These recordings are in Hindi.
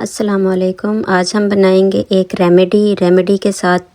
अस्सलाम वालेकुम। आज हम बनाएंगे एक रेमेडी के साथ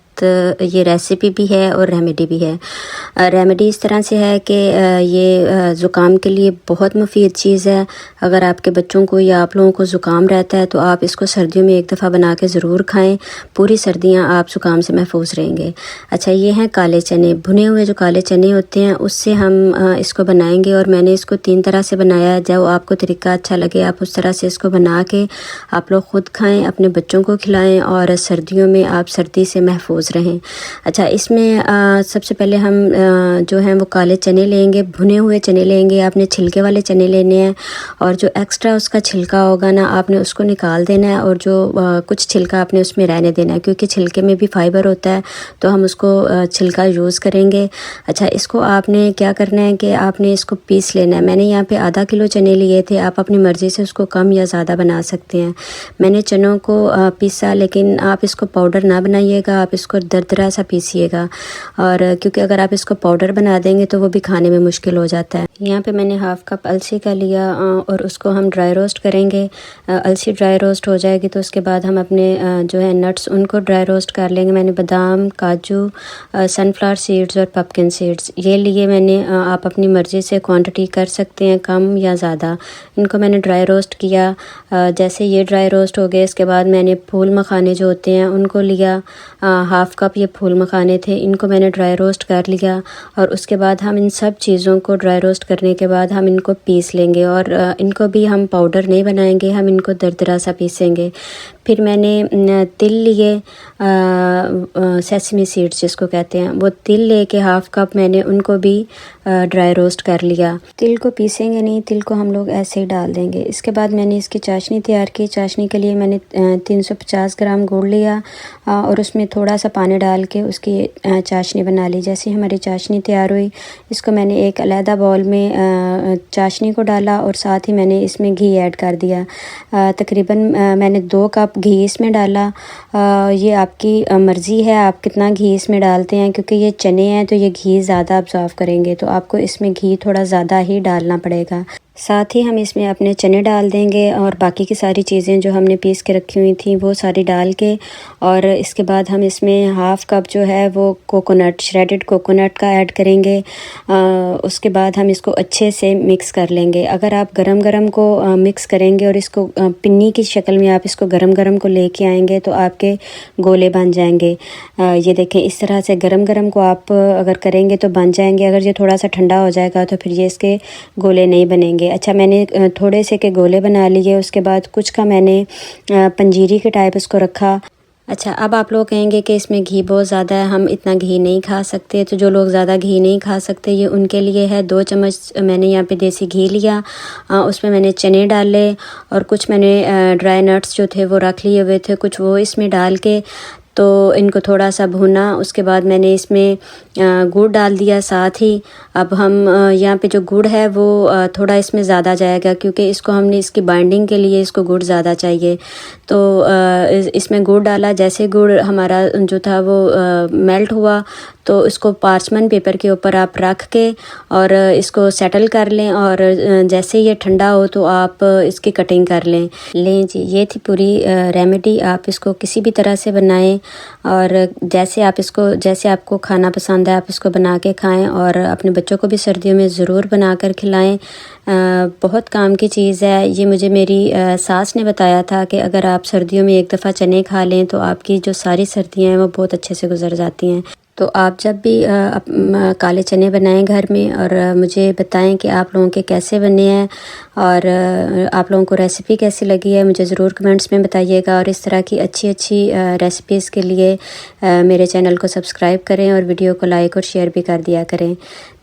ये रेसिपी भी है और रेमेडी भी है। रेमेडी इस तरह से है कि ये ज़ुकाम के लिए बहुत मुफीद चीज़ है। अगर आपके बच्चों को या आप लोगों को ज़ुकाम रहता है तो आप इसको सर्दियों में एक दफ़ा बना के ज़रूर खाएं। पूरी सर्दियां आप ज़ुकाम से महफूज रहेंगे। अच्छा, ये हैं काले चने, भुने हुए जो काले चने होते हैं उससे हम इसको बनाएंगे। और मैंने इसको 3 तरह से बनाया है। जो आपको तरीका अच्छा लगे आप उस तरह से इसको बना के आप लोग ख़ुद खाएँ, अपने बच्चों को खिलाएँ और सर्दियों में आप सर्दी से महफूज रहें। अच्छा, इसमें सबसे पहले हम जो हैं वो काले चने लेंगे, भुने हुए चने लेंगे। आपने छिलके वाले चने लेने हैं और जो एक्स्ट्रा उसका छिलका होगा ना आपने उसको निकाल देना है और जो कुछ छिलका आपने उसमें रहने देना है, क्योंकि छिलके में भी फाइबर होता है तो हम उसको छिलका यूज़ करेंगे। अच्छा, इसको आपने क्या करना है कि आपने इसको पीस लेना है। मैंने यहाँ पे आधा किलो चने लिए थे, आप अपनी मर्ज़ी से उसको कम या ज़्यादा बना सकते हैं। मैंने चनों को पीसा, लेकिन आप इसको पाउडर ना बनाइएगा, आप इसको दरदरा सा पीसिएगा। और क्योंकि अगर आप इसको पाउडर बना देंगे तो वो भी खाने में मुश्किल हो जाता है। यहाँ पे मैंने हाफ़ कप अलसी का लिया और उसको हम ड्राई रोस्ट करेंगे। अलसी ड्राई रोस्ट हो जाएगी तो उसके बाद हम अपने जो है नट्स उनको ड्राई रोस्ट कर लेंगे। मैंने बादाम, काजू, सनफ्लावर सीड्स और पम्पकिन सीड्स ये लिए मैंने। आप अपनी मर्ज़ी से क्वांटिटी कर सकते हैं कम या ज़्यादा। इनको मैंने ड्राई रोस्ट किया। जैसे ये ड्राई रोस्ट हो गए इसके बाद मैंने फूल मखाने जो होते हैं उनको लिया। हाफ़ कप ये फूल मखाने थे, इनको मैंने ड्राई रोस्ट कर लिया। और उसके बाद हम इन सब चीज़ों को ड्राई रोस्ट करने के बाद हम इनको पीस लेंगे। और इनको भी हम पाउडर नहीं बनाएंगे, हम इनको दरदरा सा पीसेंगे। फिर मैंने तिल लिए, सेसमी सीड्स जिसको कहते हैं, वो तिल लेके हाफ़ कप मैंने उनको भी ड्राई रोस्ट कर लिया। तिल को पीसेंगे नहीं, तिल को हम लोग ऐसे ही डाल देंगे। इसके बाद मैंने इसकी चाशनी तैयार की। चाशनी के लिए मैंने 350 ग्राम गुड़ लिया और उसमें थोड़ा सा पानी डाल के उसकी चाशनी बना ली। जैसे हमारी चाशनी तैयार हुई इसको मैंने एक अलहदा बाउल में चाशनी को डाला और साथ ही मैंने इसमें घी ऐड कर दिया। तकरीबन मैंने 2 कप घी इसमें डाला। ये आपकी मर्ज़ी है आप कितना घी इसमें डालते हैं, क्योंकि ये चने हैं तो ये घी ज़्यादा अब्ज़ॉर्ब करेंगे तो आपको इसमें घी थोड़ा ज़्यादा ही डालना पड़ेगा। साथ ही हम इसमें अपने चने डाल देंगे और बाकी की सारी चीज़ें जो हमने पीस के रखी हुई थी वो सारी डाल के, और इसके बाद हम इसमें हाफ़ कप जो है वो कोकोनट, श्रेडेड कोकोनट का ऐड करेंगे। उसके बाद हम इसको अच्छे से मिक्स कर लेंगे। अगर आप गरम गरम को मिक्स करेंगे और इसको पिन्नी की शक्ल में आप इसको गरम गरम को लेके आएंगे तो आपके गोले बन जाएंगे। ये देखें, इस तरह से गरम गरम को आप अगर करेंगे तो बन जाएंगे। अगर ये थोड़ा सा ठंडा हो जाएगा तो फिर ये इसके गोले नहीं बनेंगे। अच्छा, मैंने थोड़े से के गोले बना लिए। उसके बाद कुछ का मैंने पंजीरी के टाइप इसको रखा। अच्छा, अब आप लोग कहेंगे कि इसमें घी बहुत ज़्यादा है, हम इतना घी नहीं खा सकते। तो जो लोग ज़्यादा घी नहीं खा सकते ये उनके लिए है। 2 चम्मच मैंने यहाँ पे देसी घी लिया, उसमें मैंने चने डाले और कुछ मैंने ड्राई नट्स जो थे वो रख लिए हुए थे, कुछ वो इसमें डाल के तो इनको थोड़ा सा भुना। उसके बाद मैंने इसमें गुड़ डाल दिया साथ ही। अब हम यहाँ पे जो गुड़ है वो थोड़ा इसमें ज़्यादा जाएगा, क्योंकि इसको हमने इसकी बाइंडिंग के लिए इसको गुड़ ज़्यादा चाहिए। तो इसमें गुड़ डाला। जैसे गुड़ हमारा जो था वो मेल्ट हुआ तो इसको पार्चमेंट पेपर के ऊपर आप रख के और इसको सेटल कर लें। और जैसे ये ठंडा हो तो आप इसकी कटिंग कर लें जी। ये थी पूरी रेमेडी। आप इसको किसी भी तरह से बनाएं और जैसे आपको खाना पसंद है आप इसको बना के खाएं और अपने बच्चों को भी सर्दियों में ज़रूर बना कर खिलाएं। बहुत काम की चीज़ है ये। मुझे मेरी सास ने बताया था कि अगर आप सर्दियों में एक दफ़ा चने खा लें तो आपकी जो सारी सर्दियाँ हैं वो बहुत अच्छे से गुजर जाती हैं। तो आप जब भी काले चने बनाएं घर में और मुझे बताएं कि आप लोगों के कैसे बने हैं और आप लोगों को रेसिपी कैसी लगी है, मुझे ज़रूर कमेंट्स में बताइएगा। और इस तरह की अच्छी रेसिपीज़ के लिए मेरे चैनल को सब्सक्राइब करें और वीडियो को लाइक और शेयर भी कर दिया करें।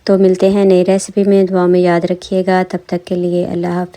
तो मिलते हैं नई रेसिपी में। दुआ में याद रखिएगा। तब तक के लिए अल्लाह हाफ़िज़।